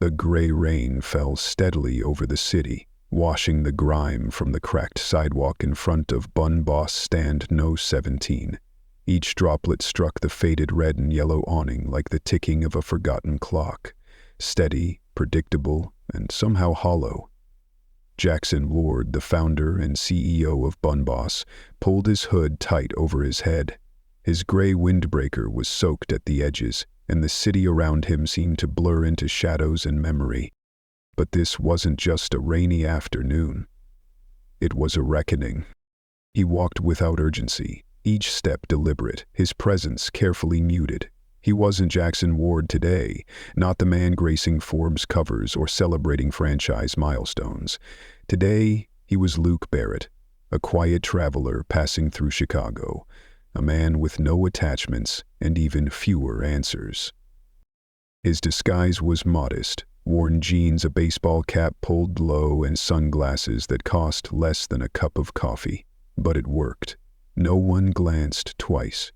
The gray rain fell steadily over the city, washing the grime from the cracked sidewalk in front of Bun Boss Stand No. 17. Each droplet struck the faded red and yellow awning like the ticking of a forgotten clock, steady, predictable, and somehow hollow. Jackson Ward, the founder and CEO of Bun Boss, pulled his hood tight over his head. His gray windbreaker was soaked at the edges, and the city around him seemed to blur into shadows and memory. But this wasn't just a rainy afternoon. It was a reckoning. He walked without urgency, each step deliberate, his presence carefully muted. He wasn't Jackson Ward today, not the man gracing Forbes covers or celebrating franchise milestones. Today, he was Luke Barrett, a quiet traveler passing through Chicago, a man with no attachments and even fewer answers. His disguise was modest, worn jeans, a baseball cap pulled low, and sunglasses that cost less than a cup of coffee. But it worked. No one glanced twice.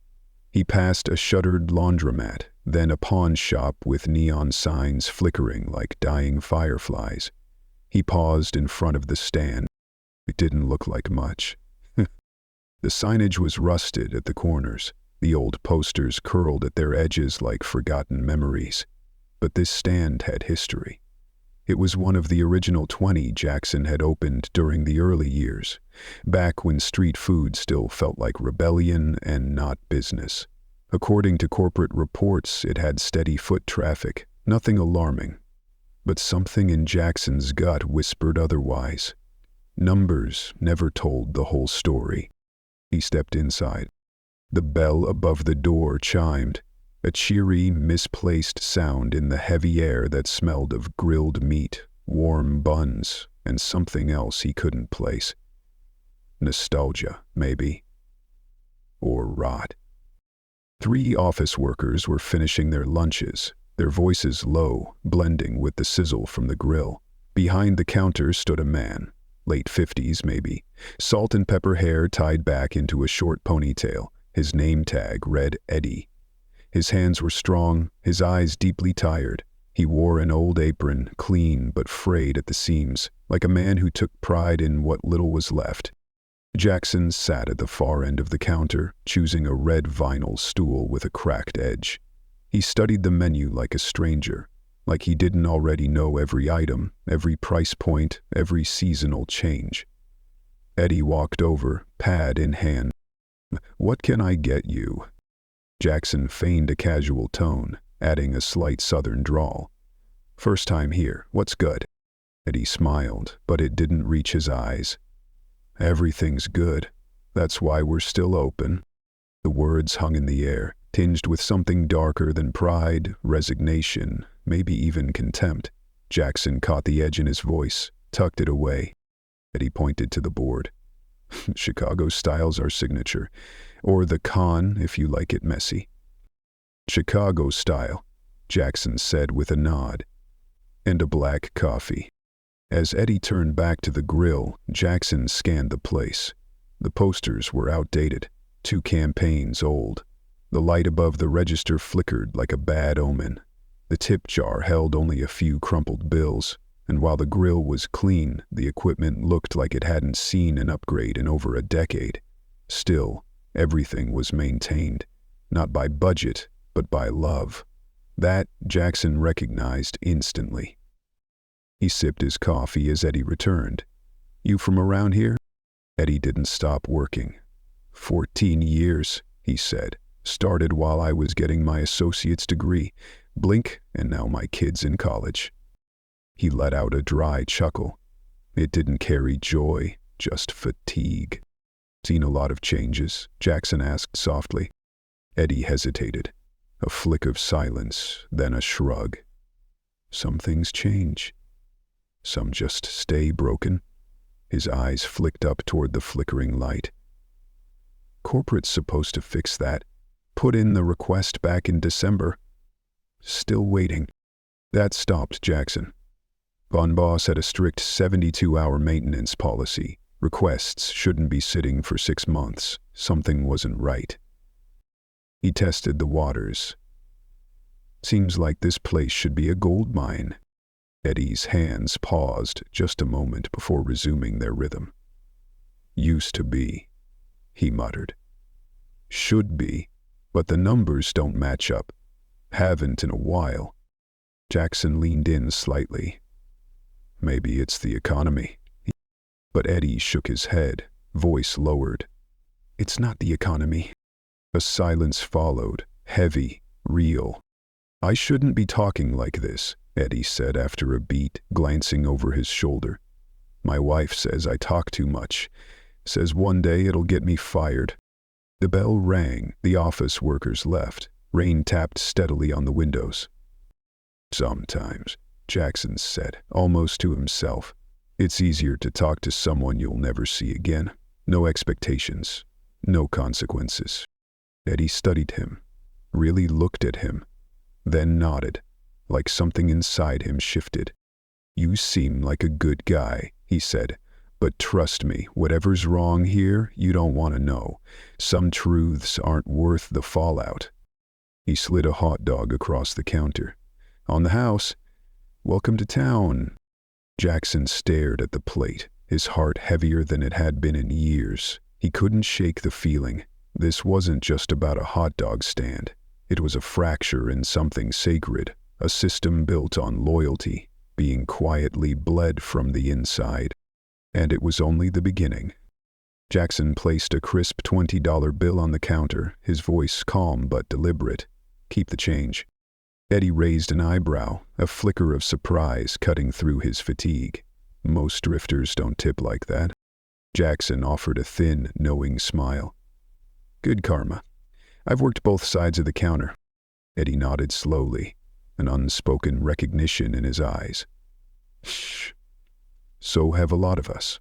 He passed a shuttered laundromat, then a pawn shop with neon signs flickering like dying fireflies. He paused in front of the stand. It didn't look like much. The signage was rusted at the corners, the old posters curled at their edges like forgotten memories. But this stand had history. It was one of the original 20 Jackson had opened during the early years, back when street food still felt like rebellion and not business. According to corporate reports, it had steady foot traffic, nothing alarming. But something in Jackson's gut whispered otherwise. Numbers never told the whole story. He stepped inside. The bell above the door chimed, a cheery, misplaced sound in the heavy air that smelled of grilled meat, warm buns, and something else he couldn't place. Nostalgia, maybe. Or rot. 3 office workers were finishing their lunches, their voices low, blending with the sizzle from the grill. Behind the counter stood a man, late 50s maybe, salt and pepper hair tied back into a short ponytail. His name tag read Eddie. His hands were strong, his eyes deeply tired. He wore an old apron, clean but frayed at the seams, like a man who took pride in what little was left. Jackson sat at the far end of the counter, choosing a red vinyl stool with a cracked edge. He studied the menu like a stranger, like he didn't already know every item, every price point, every seasonal change. Eddie walked over, pad in hand. "What can I get you?" Jackson feigned a casual tone, adding a slight southern drawl. "First time here, what's good?" Eddie smiled, but it didn't reach his eyes. "Everything's good. That's why we're still open." The words hung in the air, tinged with something darker than pride, resignation, maybe even contempt. Jackson caught the edge in his voice, tucked it away. Eddie pointed to the board. "Chicago style's our signature. Or the con, if you like it messy." "Chicago style," Jackson said with a nod. "And a black coffee." As Eddie turned back to the grill, Jackson scanned the place. The posters were outdated, 2 campaigns old. The light above the register flickered like a bad omen. The tip jar held only a few crumpled bills, and while the grill was clean, the equipment looked like it hadn't seen an upgrade in over a decade. Still, everything was maintained, not by budget, but by love. That Jackson recognized instantly. He sipped his coffee as Eddie returned. "You from around here?" Eddie didn't stop working. 14 years, he said. "Started while I was getting my associate's degree. Blink, and now my kid's in college." He let out a dry chuckle. It didn't carry joy, just fatigue. "Seen a lot of changes?" Jackson asked softly. Eddie hesitated. A flick of silence, then a shrug. "Some things change. Some just stay broken." His eyes flicked up toward the flickering light. "Corporate's supposed to fix that. Put in the request back in December. Still waiting." That stopped Jackson. Bun Boss had a strict 72-hour maintenance policy. Requests shouldn't be sitting for 6 months. Something wasn't right. He tested the waters. "Seems like this place should be a gold mine." Eddie's hands paused just a moment before resuming their rhythm. Used to be, he muttered. Should be, but the numbers don't match up. Haven't in a while. Jackson leaned in slightly. Maybe it's the economy. But Eddie shook his head, voice lowered. It's not the economy. A silence followed, heavy, real. I shouldn't be talking like this, Eddie said after a beat, glancing over his shoulder. My wife says I talk too much. Says one day it'll get me fired. The bell rang, the office workers left. Rain tapped steadily on the windows. Sometimes, Jackson said, almost to himself. It's easier to talk to someone you'll never see again. No expectations, no consequences. Eddie studied him, really looked at him, then nodded, like something inside him shifted. You seem like a good guy, he said, but trust me, whatever's wrong here, you don't want to know. Some truths aren't worth the fallout. He slid a hot dog across the counter. On the house. Welcome to town. Jackson stared at the plate, his heart heavier than it had been in years. He couldn't shake the feeling. This wasn't just about a hot dog stand. It was a fracture in something sacred, a system built on loyalty, being quietly bled from the inside. And it was only the beginning. Jackson placed a crisp $20 bill on the counter, his voice calm but deliberate. Keep the change. Eddie raised an eyebrow, a flicker of surprise cutting through his fatigue. Most drifters don't tip like that. Jackson offered a thin, knowing smile. Good karma. I've worked both sides of the counter. Eddie nodded slowly, an unspoken recognition in his eyes. Shh. So have a lot of us.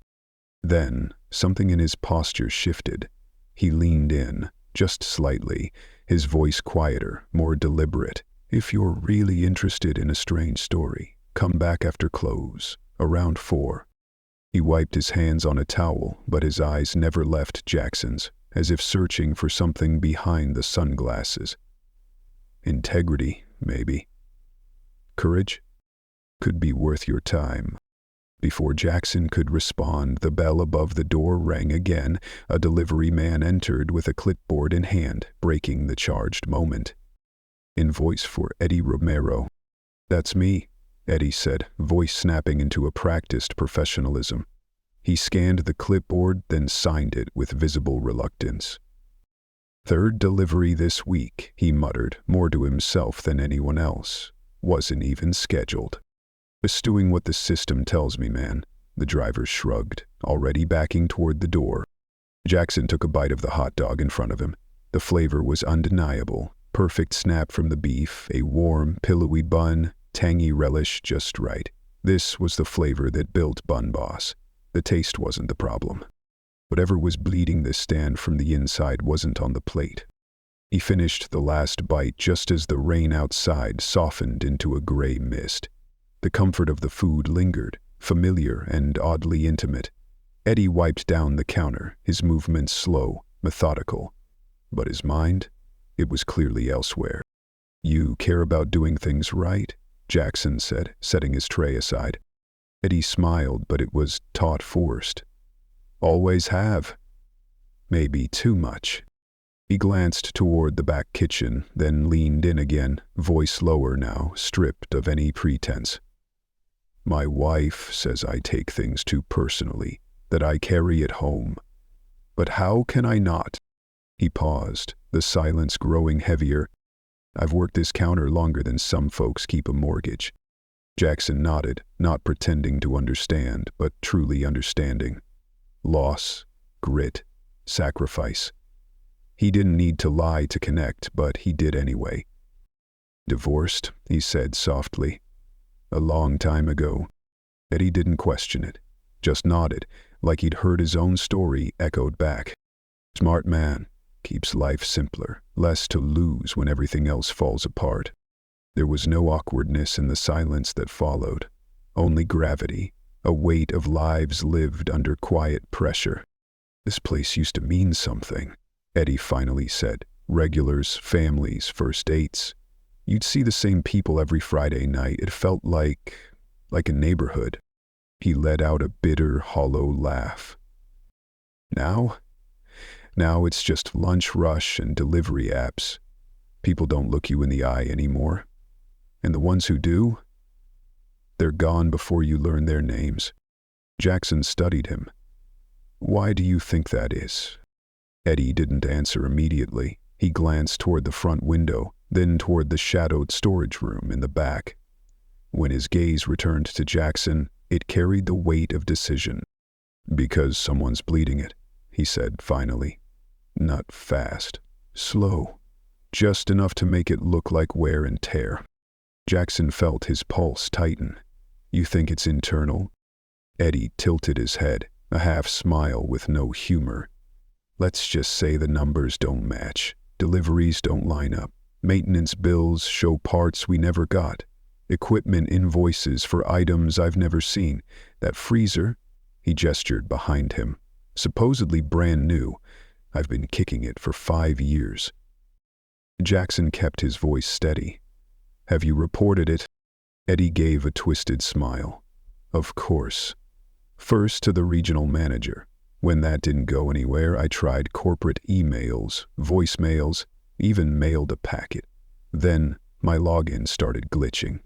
Then, something in his posture shifted. He leaned in, just slightly, his voice quieter, more deliberate. If you're really interested in a strange story, come back after close, around 4. He wiped his hands on a towel, but his eyes never left Jackson's, as if searching for something behind the sunglasses. Integrity, maybe. Courage? Could be worth your time. Before Jackson could respond, the bell above the door rang again. A delivery man entered with a clipboard in hand, breaking the charged moment. Invoice for Eddie Romero. That's me, Eddie said, voice snapping into a practiced professionalism. He scanned the clipboard, then signed it with visible reluctance. Third delivery this week, he muttered, more to himself than anyone else. Wasn't even scheduled. Just doing what the system tells me, man. The driver shrugged, already backing toward the door. Jackson took a bite of the hot dog in front of him. The flavor was undeniable. Perfect snap from the beef, a warm, pillowy bun, tangy relish just right. This was the flavor that built Bun Boss. The taste wasn't the problem. Whatever was bleeding this stand from the inside wasn't on the plate. He finished the last bite just as the rain outside softened into a gray mist. The comfort of the food lingered, familiar and oddly intimate. Eddie wiped down the counter, his movements slow, methodical. But his mind? It was clearly elsewhere. You care about doing things right, Jackson said, setting his tray aside. Eddie smiled, but it was taut forced. Always have. Maybe too much. He glanced toward the back kitchen, then leaned in again, voice lower now, stripped of any pretense. My wife says I take things too personally, that I carry it home. But how can I not? He paused, the silence growing heavier. I've worked this counter longer than some folks keep a mortgage. Jackson nodded, not pretending to understand, but truly understanding. Loss, grit, sacrifice. He didn't need to lie to connect, but he did anyway. Divorced, he said softly. A long time ago. Eddie didn't question it, just nodded, like he'd heard his own story echoed back. Smart man. Keeps life simpler, less to lose when everything else falls apart. There was no awkwardness in the silence that followed, only gravity, a weight of lives lived under quiet pressure. This place used to mean something, Eddie finally said. Regulars, families, first dates. You'd see the same people every Friday night. It felt like like a neighborhood. He let out a bitter, hollow laugh. Now? Now it's just lunch rush and delivery apps. People don't look you in the eye anymore. And the ones who do? They're gone before you learn their names. Jackson studied him. Why do you think that is? Eddie didn't answer immediately. He glanced toward the front window, then toward the shadowed storage room in the back. When his gaze returned to Jackson, it carried the weight of decision. Because someone's bleeding it, he said finally. Not fast. Slow. Just enough to make it look like wear and tear. Jackson felt his pulse tighten. You think it's internal? Eddie tilted his head, a half smile with no humor. Let's just say the numbers don't match. Deliveries don't line up. Maintenance bills show parts we never got. Equipment invoices for items I've never seen. That freezer, he gestured behind him, supposedly brand new. I've been kicking it for 5 years. Jackson kept his voice steady. Have you reported it? Eddie gave a twisted smile. Of course. First to the regional manager. When that didn't go anywhere, I tried corporate emails, voicemails, even mailed a packet. Then my login started glitching.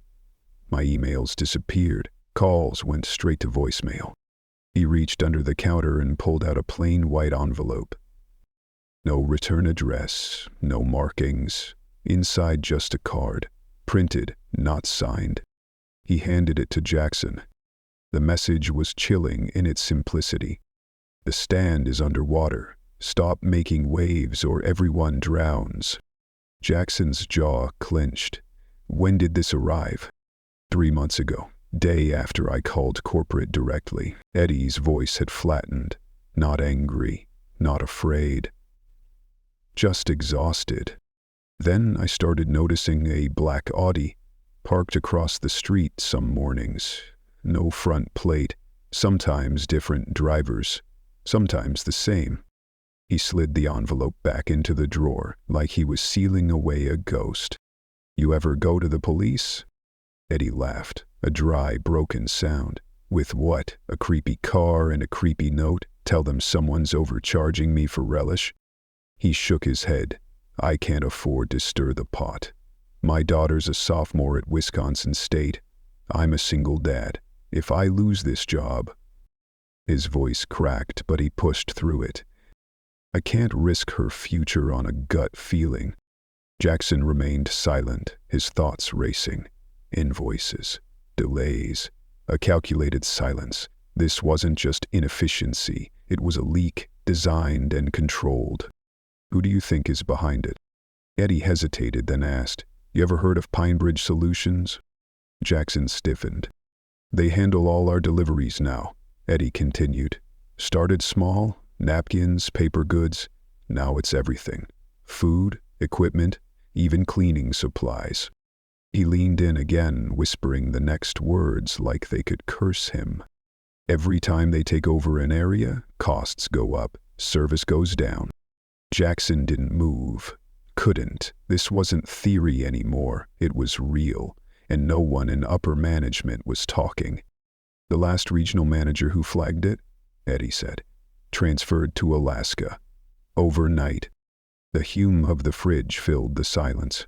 My emails disappeared. Calls went straight to voicemail. He reached under the counter and pulled out a plain white envelope. No return address, no markings. Inside just a card. Printed, not signed. He handed it to Jackson. The message was chilling in its simplicity. The stand is underwater. Stop making waves or everyone drowns. Jackson's jaw clenched. When did this arrive? 3 months ago, day after I called corporate directly. Eddie's voice had flattened. Not angry, not afraid. Just exhausted. Then I started noticing a black Audi parked across the street some mornings. No front plate, sometimes different drivers, sometimes the same. He slid the envelope back into the drawer like he was sealing away a ghost. You ever go to the police? Eddie laughed, a dry, broken sound. With what? A creepy car and a creepy note? Tell them someone's overcharging me for relish? He shook his head. I can't afford to stir the pot. My daughter's a sophomore at Wisconsin State. I'm a single dad. If I lose this job... His voice cracked, but he pushed through it. I can't risk her future on a gut feeling. Jackson remained silent, his thoughts racing. Invoices, delays, a calculated silence. This wasn't just inefficiency, it was a leak, designed and controlled. Who do you think is behind it? Eddie hesitated, then asked, You ever heard of Pinebridge Solutions? Jackson stiffened. They handle all our deliveries now, Eddie continued. Started small, napkins, paper goods. Now it's everything. Food, equipment, even cleaning supplies. He leaned in again, whispering the next words like they could curse him. Every time they take over an area, costs go up, service goes down. Jackson didn't move. Couldn't. This wasn't theory anymore. It was real, and no one in upper management was talking. The last regional manager who flagged it, Eddie said, transferred to Alaska. Overnight. The hum of the fridge filled the silence.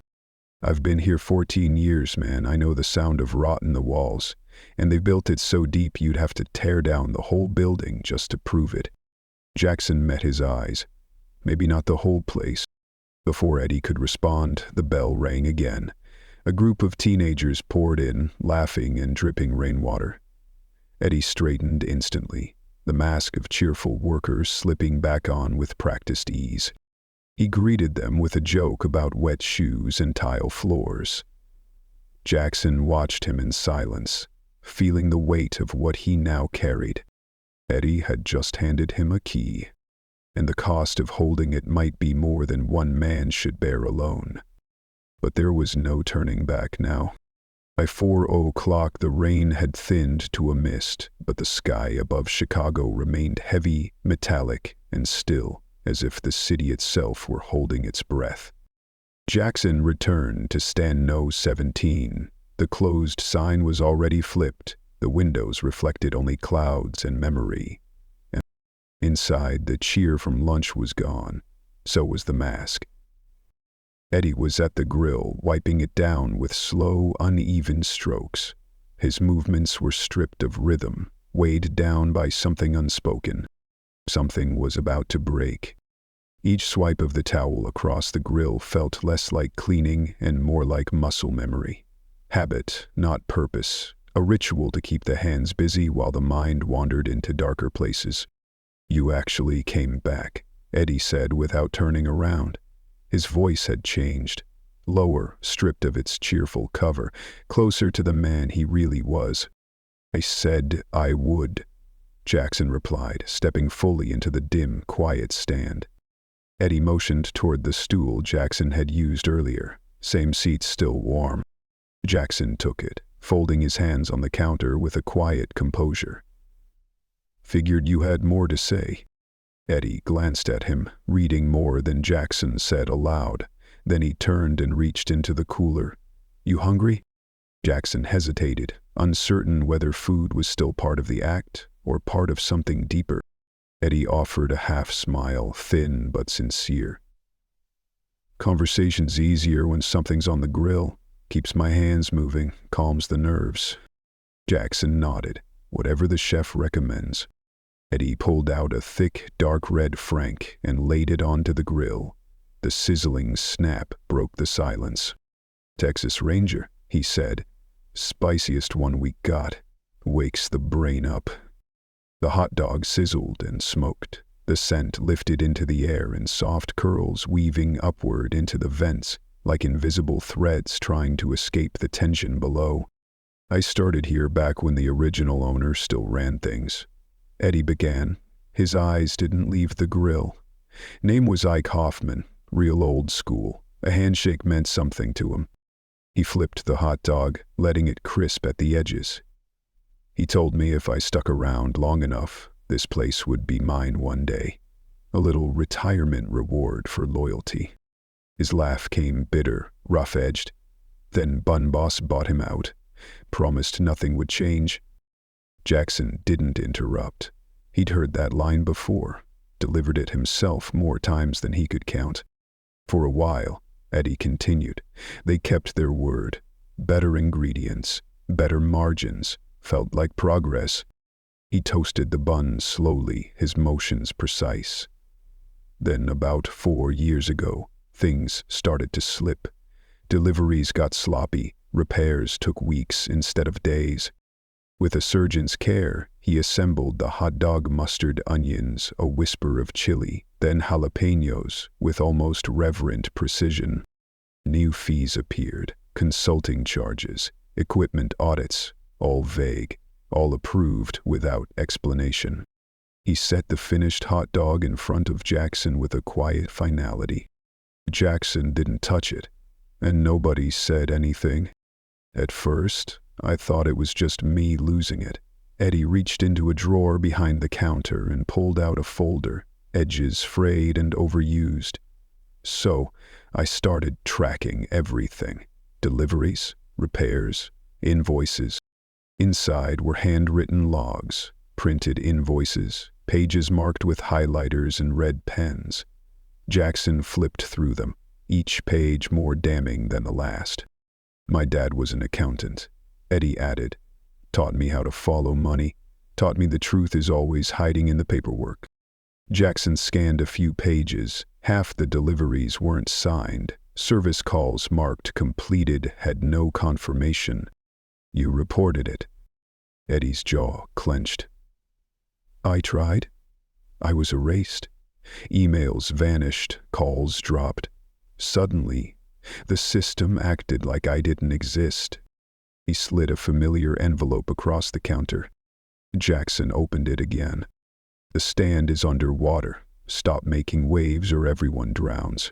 I've been here 14 years, man. I know the sound of rot in the walls, and they built it so deep you'd have to tear down the whole building just to prove it. Jackson met his eyes. Maybe not the whole place. Before Eddie could respond, the bell rang again. A group of teenagers poured in, laughing and dripping rainwater. Eddie straightened instantly, the mask of cheerful workers slipping back on with practiced ease. He greeted them with a joke about wet shoes and tile floors. Jackson watched him in silence, feeling the weight of what he now carried. Eddie had just handed him a key, and the cost of holding it might be more than one man should bear alone. But there was no turning back now. By 4:00 the rain had thinned to a mist, but the sky above Chicago remained heavy, metallic, and still, as if the city itself were holding its breath. Jackson returned to stand No. 17. The closed sign was already flipped, The windows reflected only clouds and memory. And inside, the cheer from lunch was gone. So was the mask. Eddie was at the grill, wiping it down with slow, uneven strokes. His movements were stripped of rhythm, weighed down by something unspoken. Something was about to break. Each swipe of the towel across the grill felt less like cleaning and more like muscle memory. Habit, not purpose. A ritual to keep the hands busy while the mind wandered into darker places. "You actually came back," Eddie said without turning around. His voice had changed. Lower, stripped of its cheerful cover, closer to the man he really was. "I said I would," Jackson replied, stepping fully into the dim, quiet stand. Eddie motioned toward the stool Jackson had used earlier, same seat still warm. Jackson took it, folding his hands on the counter with a quiet composure. "Figured you had more to say." Eddie glanced at him, reading more than Jackson said aloud. Then he turned and reached into the cooler. "You hungry?" Jackson hesitated, uncertain whether food was still part of the act or part of something deeper. Eddie offered a half smile, thin but sincere. "Conversation's easier when something's on the grill. Keeps my hands moving, calms the nerves." Jackson nodded. "Whatever the chef recommends." Eddie pulled out a thick, dark red frank and laid it onto the grill. The sizzling snap broke the silence. "Texas Ranger," he said. "Spiciest one we got. Wakes the brain up." The hot dog sizzled and smoked. The scent lifted into the air in soft curls weaving upward into the vents, like invisible threads trying to escape the tension below. "I started here back when the original owner still ran things," Eddie began. His eyes didn't leave the grill. Name was Ike Hoffman, real old school. A handshake meant something to him. He flipped the hot dog, letting it crisp at the edges. "He told me if I stuck around long enough, this place would be mine one day. A little retirement reward for loyalty." His laugh came bitter, rough-edged. "Then Bun Boss bought him out. Promised nothing would change." Jackson didn't interrupt. He'd heard that line before, delivered it himself more times than he could count. "For a while," Eddie continued, "they kept their word. Better ingredients, better margins, felt like progress." He toasted the bun slowly, his motions precise. "Then about 4 years ago, things started to slip. Deliveries got sloppy, repairs took weeks instead of days. With a surgeon's care, he assembled the hot dog mustard onions, a whisper of chili, then jalapenos, with almost reverent precision. New fees appeared, consulting charges, equipment audits, all vague, all approved without explanation." He set the finished hot dog in front of Jackson with a quiet finality. Jackson didn't touch it, and nobody said anything. "At first, I thought it was just me losing it." Eddie reached into a drawer behind the counter and pulled out a folder, edges frayed and overused. "So, I started tracking everything. Deliveries, repairs, invoices. Inside were handwritten logs, printed invoices, pages marked with highlighters and red pens. Jackson flipped through them, each page more damning than the last. "My dad was an accountant," Eddie added. "Taught me how to follow money, taught me the truth is always hiding in the paperwork." Jackson scanned a few pages. Half the deliveries weren't signed. Service calls marked completed had no confirmation. "You reported it." Eddie's jaw clenched. "I tried. I was erased. Emails vanished, calls dropped. Suddenly, the system acted like I didn't exist." He slid a familiar envelope across the counter. Jackson opened it again. "The stand is underwater. Stop making waves or everyone drowns."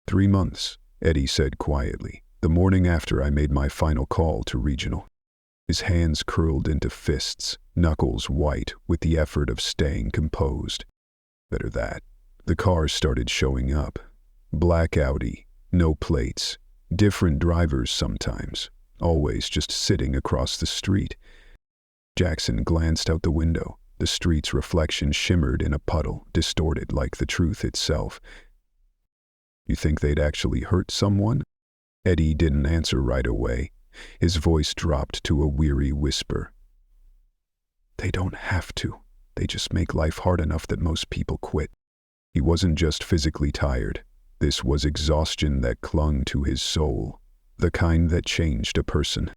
3 months, Eddie said quietly, the morning after I made my final call to regional. His hands curled into fists, knuckles white with the effort of staying composed. Better that. The cars started showing up. Black Audi, no plates, different drivers sometimes, always just sitting across the street. Jackson glanced out the window. The street's reflection shimmered in a puddle, distorted like the truth itself. You think they'd actually hurt someone? Eddie didn't answer right away. His voice dropped to a weary whisper. They don't have to. They just make life hard enough that most people quit. He wasn't just physically tired. This was exhaustion that clung to his soul, the kind that changed a person.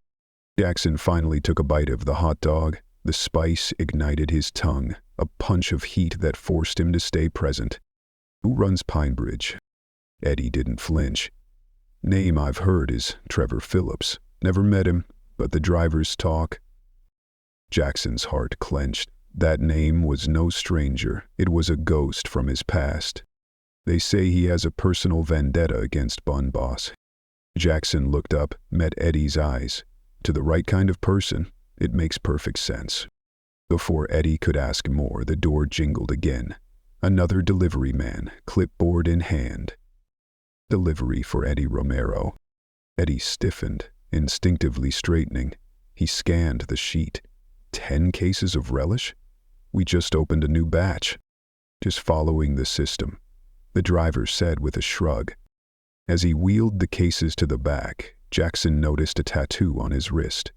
Jackson finally took a bite of the hot dog. The spice ignited his tongue, a punch of heat that forced him to stay present. Who runs Pine Bridge? Eddie didn't flinch. Name I've heard is Trevor Phillips. Never met him, but the drivers talk. Jackson's heart clenched. That name was no stranger. It was a ghost from his past. They say he has a personal vendetta against Bun Boss. Jackson looked up, met Eddie's eyes. To the right kind of person, it makes perfect sense. Before Eddie could ask more, the door jingled again. Another delivery man, clipboard in hand. Delivery for Eddie Romero. Eddie stiffened, instinctively straightening. He scanned the sheet. 10 cases of relish? We just opened a new batch. Just following the system, the driver said with a shrug. As he wheeled the cases to the back, Jackson noticed a tattoo on his wrist.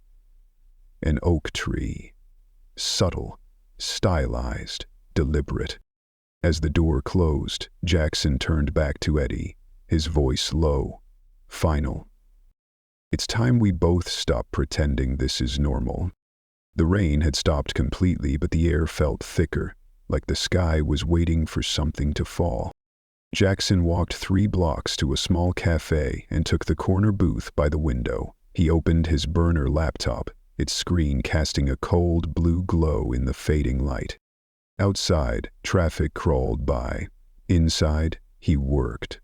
An oak tree. Subtle, stylized, deliberate. As the door closed, Jackson turned back to Eddie, his voice low, final. It's time we both stop pretending this is normal. The rain had stopped completely, but the air felt thicker, like the sky was waiting for something to fall. Jackson walked 3 blocks to a small cafe and took the corner booth by the window. He opened his burner laptop, its screen casting a cold blue glow in the fading light. Outside, traffic crawled by. Inside, he worked.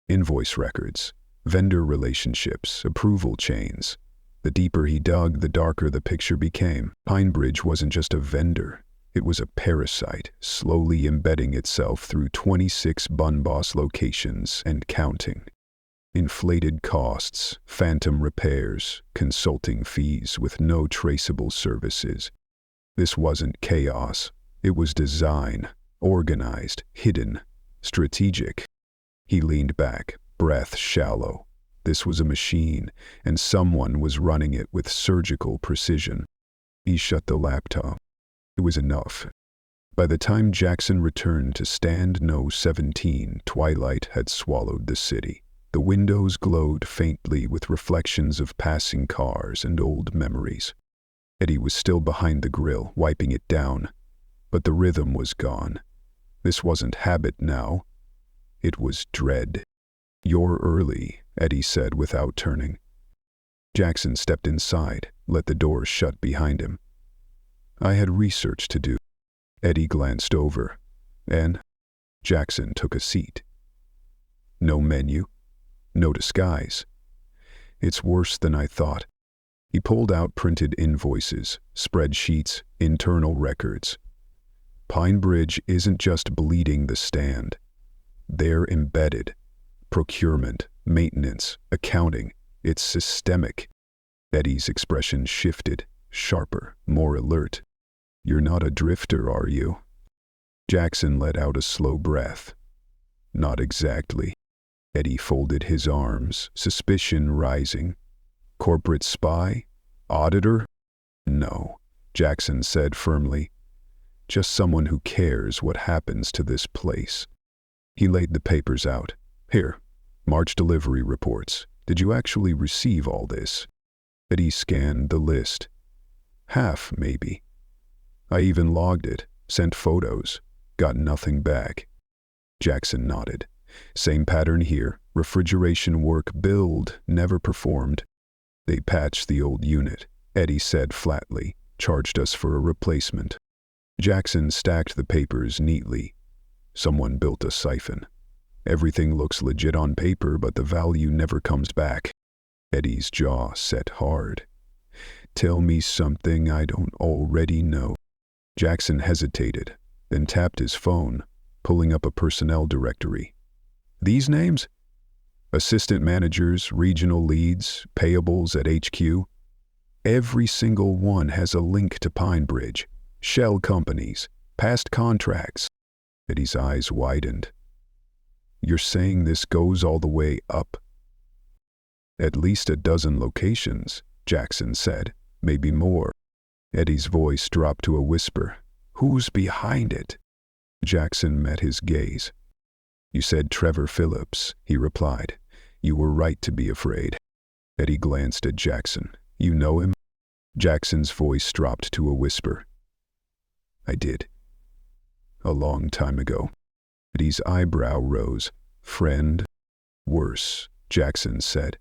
Invoice records, vendor relationships, approval chains. The deeper he dug, the darker the picture became. Pine Bridge wasn't just a vendor. It was a parasite, slowly embedding itself through 26 Bun Boss locations and counting. Inflated costs, phantom repairs, consulting fees with no traceable services. This wasn't chaos. It was design, organized, hidden, strategic. He leaned back, breath shallow. This was a machine, and someone was running it with surgical precision. He shut the laptop. It was enough. By the time Jackson returned to stand No. 17, twilight had swallowed the city. The windows glowed faintly with reflections of passing cars and old memories. Eddie was still behind the grill, wiping it down, but the rhythm was gone. This wasn't habit now. It was dread. You're early, Eddie said without turning. Jackson stepped inside, let the door shut behind him. I had research to do. Eddie glanced over, and Jackson took a seat. No menu, no disguise. It's worse than I thought. He pulled out printed invoices, spreadsheets, internal records. Pine Bridge isn't just bleeding the stand. They're embedded. Procurement, maintenance, accounting. It's systemic. Eddie's expression shifted, sharper, more alert. You're not a drifter, are you? Jackson let out a slow breath. Not exactly. Eddie folded his arms, suspicion rising. Corporate spy? Auditor? No, Jackson said firmly. Just someone who cares what happens to this place. He laid the papers out. Here, March delivery reports. Did you actually receive all this? Eddie scanned the list. Half, maybe. I even logged it, sent photos, got nothing back. Jackson nodded. Same pattern here. Refrigeration work billed, never performed. They patched the old unit, Eddie said flatly, charged us for a replacement. Jackson stacked the papers neatly. Someone built a siphon. Everything looks legit on paper, but the value never comes back. Eddie's jaw set hard. Tell me something I don't already know. Jackson hesitated, then tapped his phone, pulling up a personnel directory. These names? Assistant managers, regional leads, payables at HQ. Every single one has a link to Pine Bridge, shell companies, past contracts. Eddie's eyes widened. You're saying this goes all the way up? At least a dozen locations, Jackson said. Maybe more. Eddie's voice dropped to a whisper. Who's behind it? Jackson met his gaze. You said Trevor Phillips, he replied. You were right to be afraid. Eddie glanced at Jackson. You know him? Jackson's voice dropped to a whisper. I did. A long time ago. Eddie's eyebrow rose. Friend? Worse, Jackson said,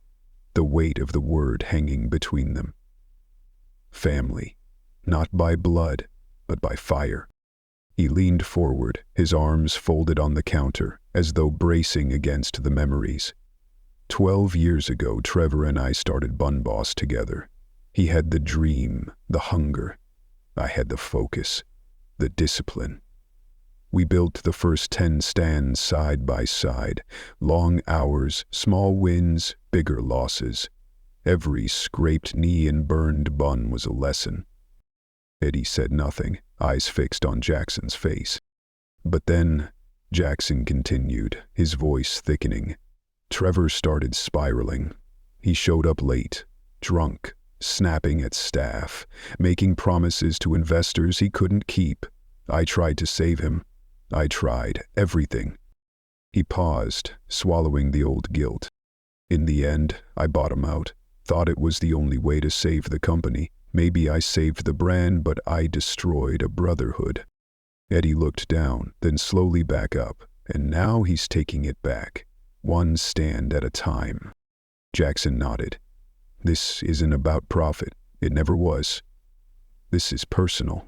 the weight of the word hanging between them. Family. Not by blood, but by fire. He leaned forward, his arms folded on the counter, as though bracing against the memories. 12 years ago, Trevor and I started Bun Boss together. He had the dream, the hunger. I had the focus, the discipline. We built the first 10 stands side by side. Long hours, small wins, bigger losses. Every scraped knee and burned bun was a lesson. Eddie said nothing, eyes fixed on Jackson's face. But then, Jackson continued, his voice thickening. Trevor started spiraling. He showed up late, drunk, snapping at staff, making promises to investors he couldn't keep. I tried to save him. I tried everything. He paused, swallowing the old guilt. In the end, I bought him out. Thought it was the only way to save the company. Maybe I saved the brand, but I destroyed a brotherhood. Eddie looked down, then slowly back up, and now he's taking it back, one stand at a time. Jackson nodded. This isn't about profit. It never was. This is personal.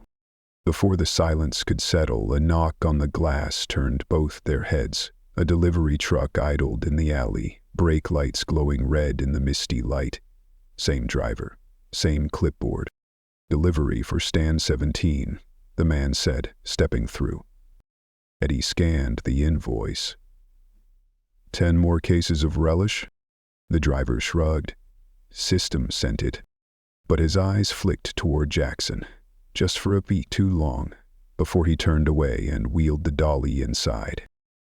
Before the silence could settle, a knock on the glass turned both their heads. A delivery truck idled in the alley, brake lights glowing red in the misty light. Same driver, same clipboard. Delivery for stand 17, the man said, stepping through. Eddie scanned the invoice. 10 more cases of relish? The driver shrugged. System sent it. But his eyes flicked toward Jackson, just for a beat too long, before he turned away and wheeled the dolly inside.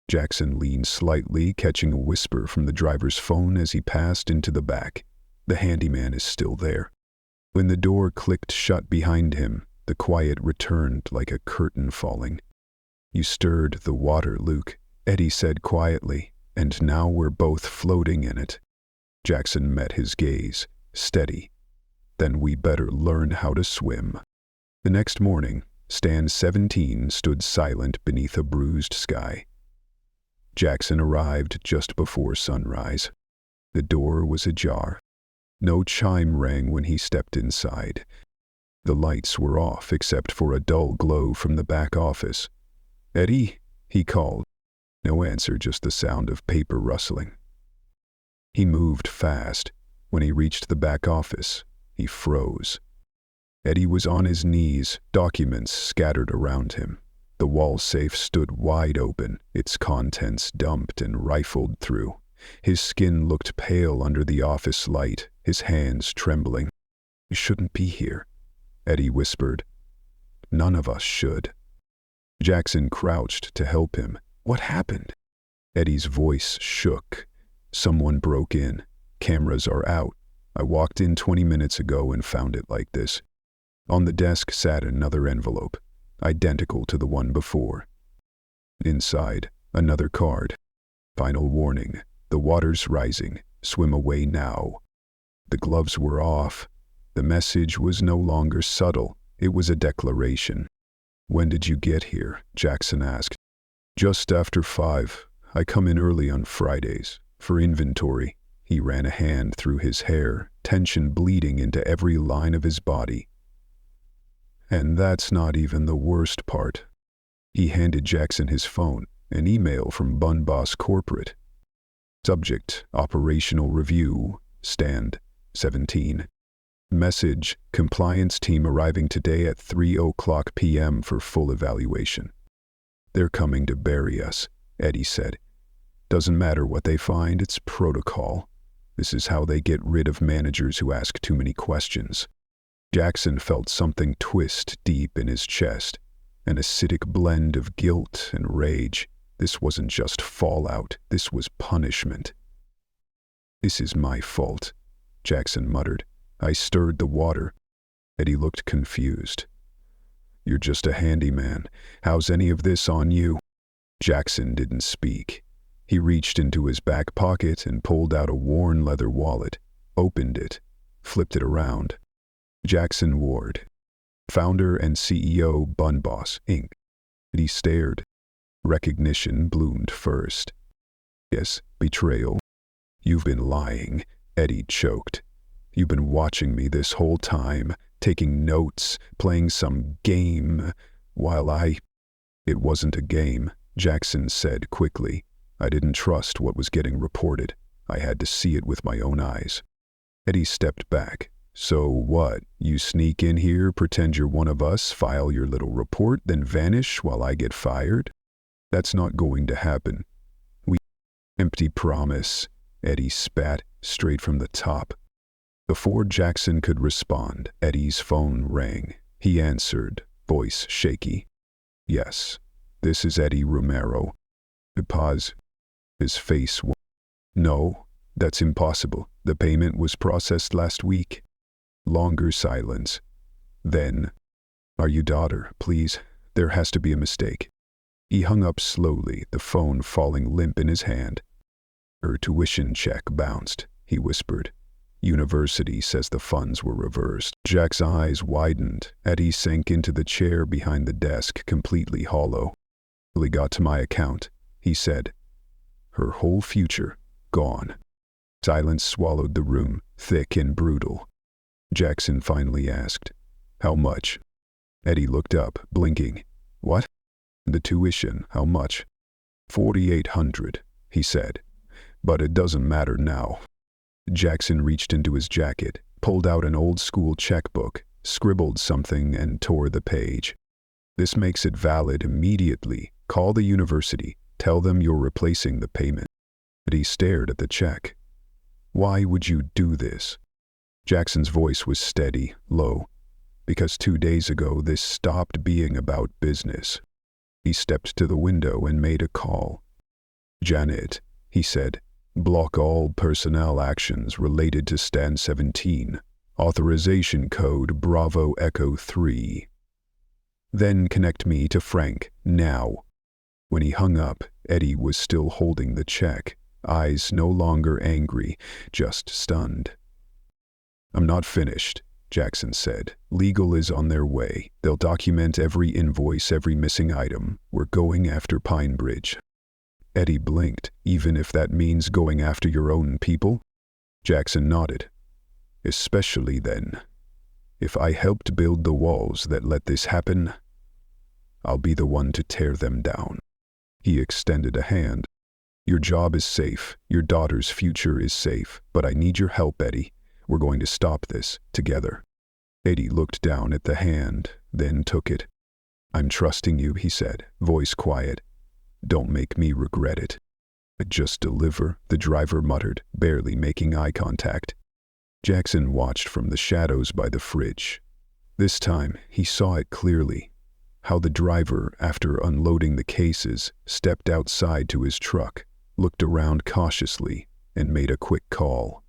Jackson leaned slightly, catching a whisper from the driver's phone as he passed into the back. The handyman is still there. When the door clicked shut behind him, the quiet returned like a curtain falling. You stirred the water, Luke, Eddie said quietly, and now we're both floating in it. Jackson met his gaze, steady. Then we better learn how to swim. The next morning, stand 17 stood silent beneath a bruised sky. Jackson arrived just before sunrise. The door was ajar. No chime rang when he stepped inside. The lights were off except for a dull glow from the back office. Eddie, he called. No answer, just the sound of paper rustling. He moved fast. When he reached the back office, he froze. Eddie was on his knees, documents scattered around him. The wall safe stood wide open, its contents dumped and rifled through. His skin looked pale under the office light, his hands trembling. "You shouldn't be here," Eddie whispered. "None of us should." Jackson crouched to help him. "What happened?" Eddie's voice shook. "Someone broke in. Cameras are out. I walked in 20 minutes ago and found it like this." On the desk sat another envelope, identical to the one before. Inside, another card. "Final warning. The water's rising. Swim away now." The gloves were off. The message was no longer subtle. It was a declaration. "When did you get here?" Jackson asked. "Just after 5. I come in early on Fridays, for inventory." He ran a hand through his hair, tension bleeding into every line of his body. "And that's not even the worst part." He handed Jackson his phone, an email from Bun Boss Corporate. Subject, Operational Review, Stand 17. Message, Compliance Team arriving today at 3:00 p.m. for full evaluation. "They're coming to bury us," Eddie said. "Doesn't matter what they find, it's protocol. This is how they get rid of managers who ask too many questions." Jackson felt something twist deep in his chest, an acidic blend of guilt and rage. This wasn't just fallout, this was punishment. "This is my fault," Jackson muttered. "I stirred the water." Eddie looked confused. "You're just a handyman. How's any of this on you?" Jackson didn't speak. He reached into his back pocket and pulled out a worn leather wallet, opened it, flipped it around. Jackson Ward, founder and CEO, Bun Boss, Inc. He stared. Recognition bloomed first. "Yes, betrayal. You've been lying," Eddie choked. "You've been watching me this whole time, taking notes, playing some game, while It wasn't a game," Jackson said quickly. "I didn't trust what was getting reported. I had to see it with my own eyes." Eddie stepped back. "So what? You sneak in here, pretend you're one of us, file your little report, then vanish while I get fired? That's not going to happen." Empty promise," Eddie spat, straight from the top. Before Jackson could respond, Eddie's phone rang. He answered, voice shaky. "Yes, this is Eddie Romero." Pause. His face. "No, that's impossible. The payment was processed last week." Longer silence. Then, "Are you daughter, please? There has to be a mistake." He hung up slowly, the phone falling limp in his hand. "Her tuition check bounced," he whispered. "University says the funds were reversed." Jack's eyes widened. Eddie sank into the chair behind the desk, completely hollow. "He got to my account," he said. "Her whole future, gone." Silence swallowed the room, thick and brutal. Jackson finally asked, "How much?" Eddie looked up, blinking. "What?" "The tuition, how much?" $4,800, he said. "But it doesn't matter now." Jackson reached into his jacket, pulled out an old-school checkbook, scribbled something, and tore the page. "This makes it valid immediately. Call the university. Tell them you're replacing the payment." Eddie stared at the check. "Why would you do this?" Jackson's voice was steady, low. "Because 2 days ago this stopped being about business." He stepped to the window and made a call. "Janet," he said, "block all personnel actions related to Stand 17. Authorization code Bravo Echo 3. Then connect me to Frank, now." When he hung up, Eddie was still holding the check, eyes no longer angry, just stunned. "I'm not finished," Jackson said. "Legal is on their way. They'll document every invoice, every missing item. We're going after Pine Bridge." Eddie blinked. "Even if that means going after your own people?" Jackson nodded. "Especially then. If I helped build the walls that let this happen, I'll be the one to tear them down." He extended a hand. "Your job is safe. Your daughter's future is safe. But I need your help, Eddie. We're going to stop this, together." Eddie looked down at the hand, then took it. "I'm trusting you," he said, voice quiet. "Don't make me regret it." "Just deliver," the driver muttered, barely making eye contact. Jackson watched from the shadows by the fridge. This time, he saw it clearly. How the driver, after unloading the cases, stepped outside to his truck, looked around cautiously, and made a quick call.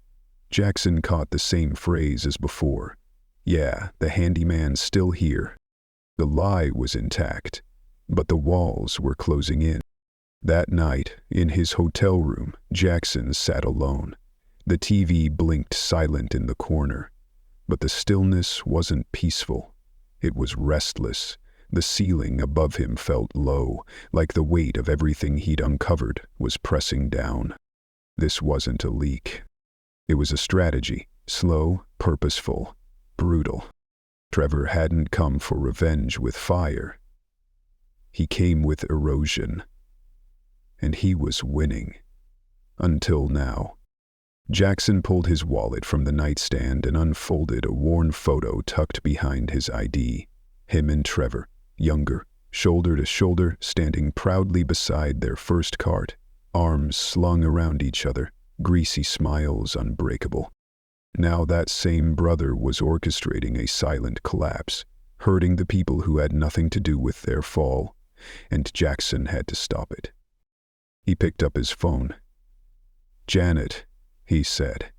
Jackson caught the same phrase as before. "Yeah, the handyman's still here." The lie was intact, but the walls were closing in. That night, in his hotel room, Jackson sat alone. The TV blinked silent in the corner, but the stillness wasn't peaceful. It was restless. The ceiling above him felt low, like the weight of everything he'd uncovered was pressing down. This wasn't a leak. It was a strategy, slow, purposeful, brutal. Trevor hadn't come for revenge with fire. He came with erosion. And he was winning. Until now. Jackson pulled his wallet from the nightstand and unfolded a worn photo tucked behind his ID. Him and Trevor, younger, shoulder to shoulder, standing proudly beside their first cart, arms slung around each other, greasy smiles unbreakable. Now that same brother was orchestrating a silent collapse, hurting the people who had nothing to do with their fall, and Jackson had to stop it. He picked up his phone. "Janet," he said,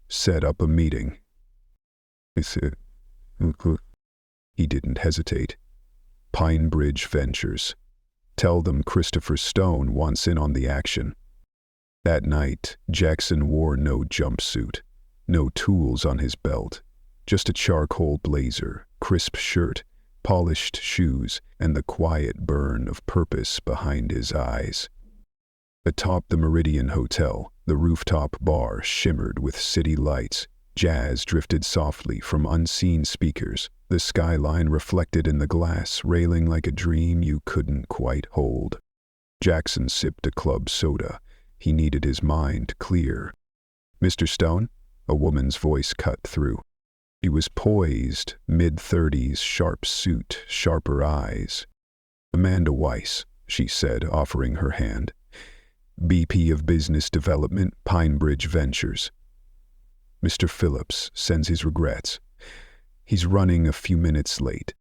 "set up a meeting." He didn't hesitate. "Pine Bridge Ventures. Tell them Christopher Stone wants in on the action." That night, Jackson wore no jumpsuit, no tools on his belt, just a charcoal blazer, crisp shirt, polished shoes, and the quiet burn of purpose behind his eyes. Atop the Meridian Hotel, the rooftop bar shimmered with city lights. Jazz drifted softly from unseen speakers, the skyline reflected in the glass railing like a dream you couldn't quite hold. Jackson sipped a club soda. He needed his mind clear. "Mr. Stone?" A woman's voice cut through. She was poised, mid-30s, sharp suit, sharper eyes. "Amanda Weiss," she said, offering her hand. "VP of Business Development, Pine Bridge Ventures. Mr. Phillips sends his regrets. He's running a few minutes late."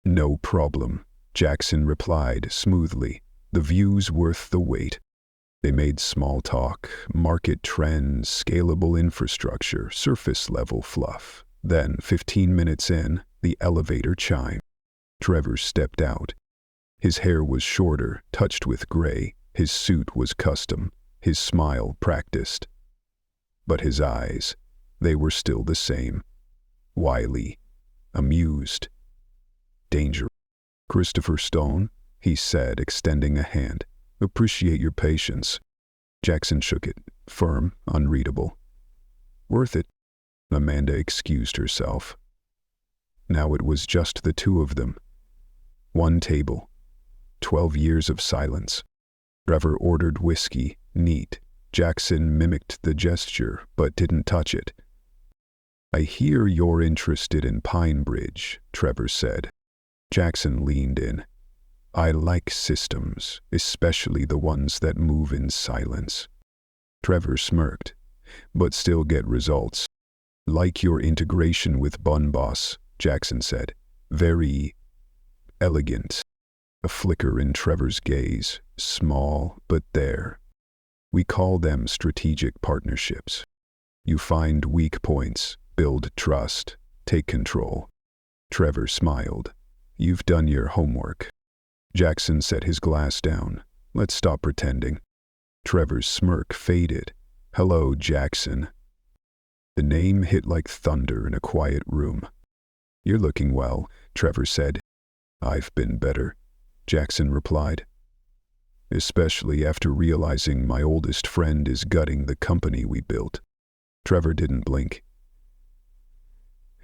"No problem," Jackson replied smoothly. "The view's worth the wait." They made small talk, market trends, scalable infrastructure, surface-level fluff. Then, 15 minutes in, the elevator chimed. Trevor stepped out. His hair was shorter, touched with gray. His suit was custom, his smile practiced. But his eyes, they were still the same. Wily, amused, dangerous. "Christopher Stone," he said, extending a hand. "Appreciate your patience." Jackson shook it, firm, unreadable. "Worth it." Amanda excused herself. Now it was just the two of them. One table. 12 years of silence. Trevor ordered whiskey, neat. Jackson mimicked the gesture, but didn't touch it. "I hear you're interested in Pine Bridge," Trevor said. Jackson leaned in. "I like systems, especially the ones that move in silence." Trevor smirked. "But still get results." "Like your integration with Bun Boss," Jackson said. "Very elegant." A flicker in Trevor's gaze, small but there. "We call them strategic partnerships. You find weak points, build trust, take control." Trevor smiled. "You've done your homework." Jackson set his glass down. "Let's stop pretending." Trevor's smirk faded. "Hello, Jackson." The name hit like thunder in a quiet room. "You're looking well," Trevor said. "I've been better," Jackson replied. "Especially after realizing my oldest friend is gutting the company we built." Trevor didn't blink.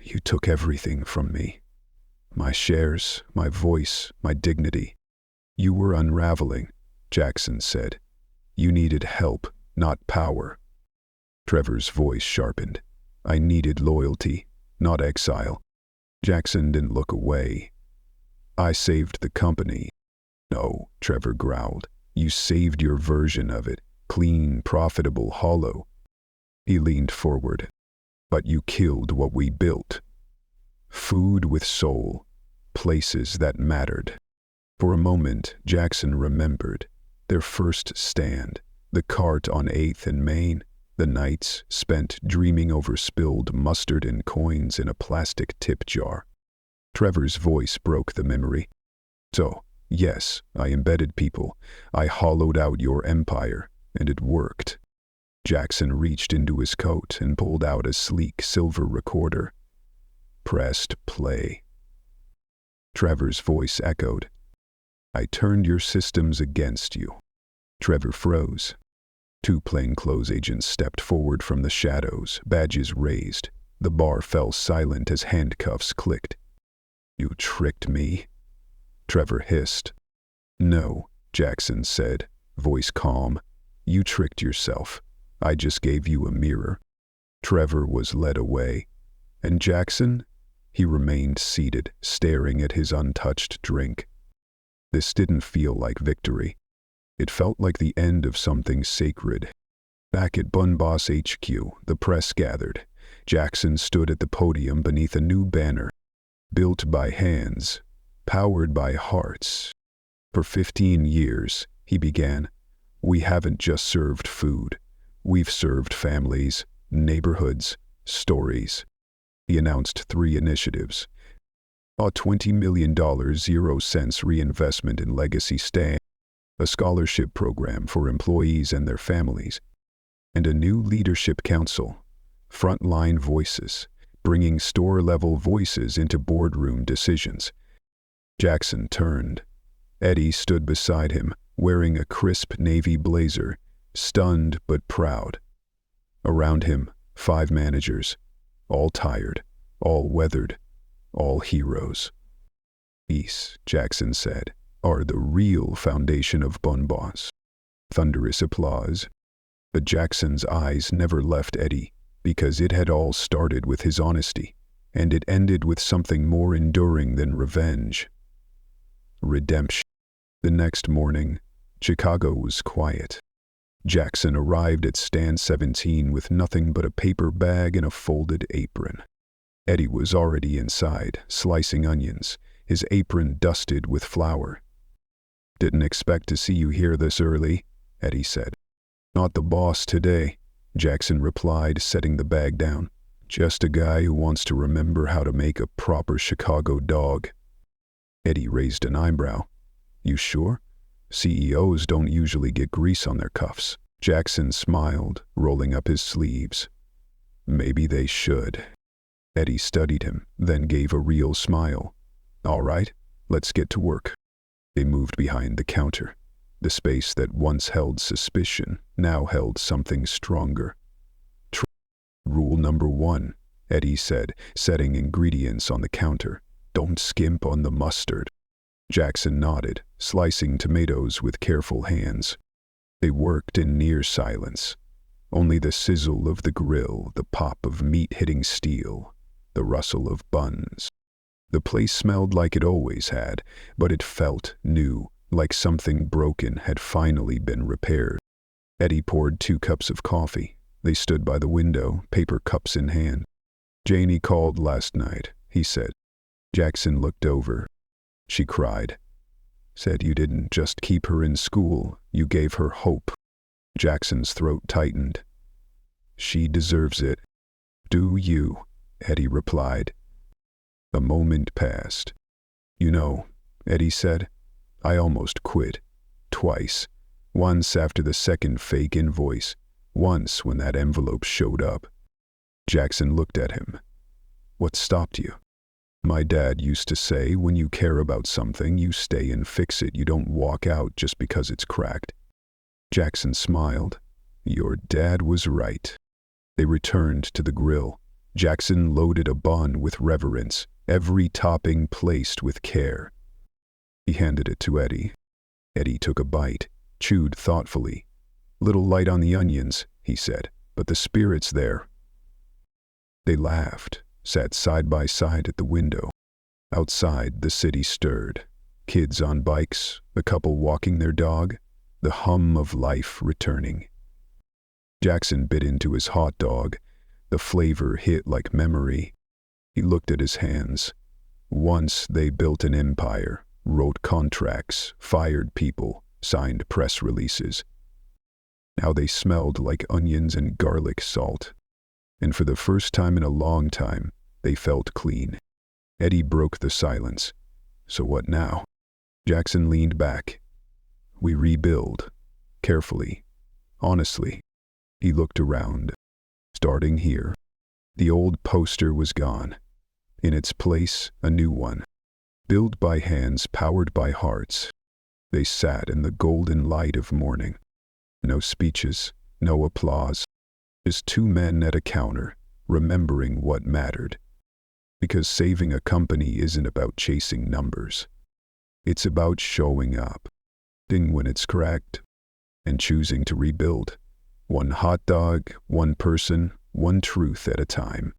"You took everything from me. My shares, my voice, my dignity. You were unraveling," Jackson said. "You needed help, not power." Trevor's voice sharpened. "I needed loyalty, not exile." Jackson didn't look away. "I saved the company." "No," Trevor growled. "You saved your version of it, clean, profitable, hollow." He leaned forward. "But you killed what we built. Food with soul, places that mattered." For a moment, Jackson remembered. Their first stand, the cart on 8th and Main, the nights spent dreaming over spilled mustard and coins in a plastic tip jar. Trevor's voice broke the memory. "So, yes, I embedded people. I hollowed out your empire, and it worked." Jackson reached into his coat and pulled out a sleek silver recorder. Pressed play. Trevor's voice echoed. "I turned your systems against you." Trevor froze. Two plainclothes agents stepped forward from the shadows, badges raised. The bar fell silent as handcuffs clicked. "You tricked me," Trevor hissed. "No," Jackson said, voice calm. "You tricked yourself. I just gave you a mirror." Trevor was led away. And Jackson? He remained seated, staring at his untouched drink. This didn't feel like victory. It felt like the end of something sacred. Back at Bun Boss HQ, the press gathered. Jackson stood at the podium beneath a new banner, built by hands, powered by hearts. For 15 years, he began, we haven't just served food. We've served families, neighborhoods, stories. He announced 3 initiatives. A $20 million 0-cent reinvestment in legacy stand, a scholarship program for employees and their families, and a new leadership council, frontline voices, bringing store-level voices into boardroom decisions. Jackson turned. Eddie stood beside him, wearing a crisp navy blazer, stunned but proud. Around him, 5 managers, all tired, all weathered, all heroes. These, Jackson said, are the real foundation of Bun Boss. Thunderous applause. But Jackson's eyes never left Eddie, because it had all started with his honesty, and it ended with something more enduring than revenge. Redemption. The next morning, Chicago was quiet. Jackson arrived at stand 17 with nothing but a paper bag and a folded apron. Eddie was already inside, slicing onions, his apron dusted with flour. "Didn't expect to see you here this early," Eddie said. "Not the boss today," Jackson replied, setting the bag down. "Just a guy who wants to remember how to make a proper Chicago dog." Eddie raised an eyebrow. "You sure? CEOs don't usually get grease on their cuffs." Jackson smiled, rolling up his sleeves. "Maybe they should." Eddie studied him, then gave a real smile. "All right, let's get to work." They moved behind the counter. The space that once held suspicion now held something stronger. "Rule number 1, Eddie said, setting ingredients on the counter. "Don't skimp on the mustard." Jackson nodded, slicing tomatoes with careful hands. They worked in near silence. Only the sizzle of the grill, the pop of meat hitting steel, the rustle of buns. The place smelled like it always had, but it felt new, like something broken had finally been repaired. Eddie poured 2 cups of coffee. They stood by the window, paper cups in hand. "Janie called last night," he said. Jackson looked over. "She cried. Said you didn't just keep her in school, you gave her hope." Jackson's throat tightened. "She deserves it." "Do you?" Eddie replied. A moment passed. "You know," Eddie said, "I almost quit. Twice. Once after the second fake invoice. Once when that envelope showed up." Jackson looked at him. "What stopped you?" "My dad used to say when you care about something, you stay and fix it. You don't walk out just because it's cracked." Jackson smiled. "Your dad was right." They returned to the grill. Jackson loaded a bun with reverence, every topping placed with care. He handed it to Eddie. Eddie took a bite, chewed thoughtfully. "Little light on the onions," he said, "but the spirit's there." They laughed, sat side by side at the window. Outside, the city stirred. Kids on bikes, a couple walking their dog, the hum of life returning. Jackson bit into his hot dog. The flavor hit like memory. He looked at his hands. Once they built an empire, wrote contracts, fired people, signed press releases. Now they smelled like onions and garlic salt. And for the first time in a long time, they felt clean. Eddie broke the silence. "So what now?" Jackson leaned back. "We rebuild. Carefully. Honestly." He looked around. Starting here. The old poster was gone. In its place, a new one. Built by hands, powered by hearts. They sat in the golden light of morning. No speeches, no applause. Just 2 men at a counter, remembering what mattered. Because saving a company isn't about chasing numbers. It's about showing up, when it's cracked, and choosing to rebuild. One hot dog, one person, one truth at a time.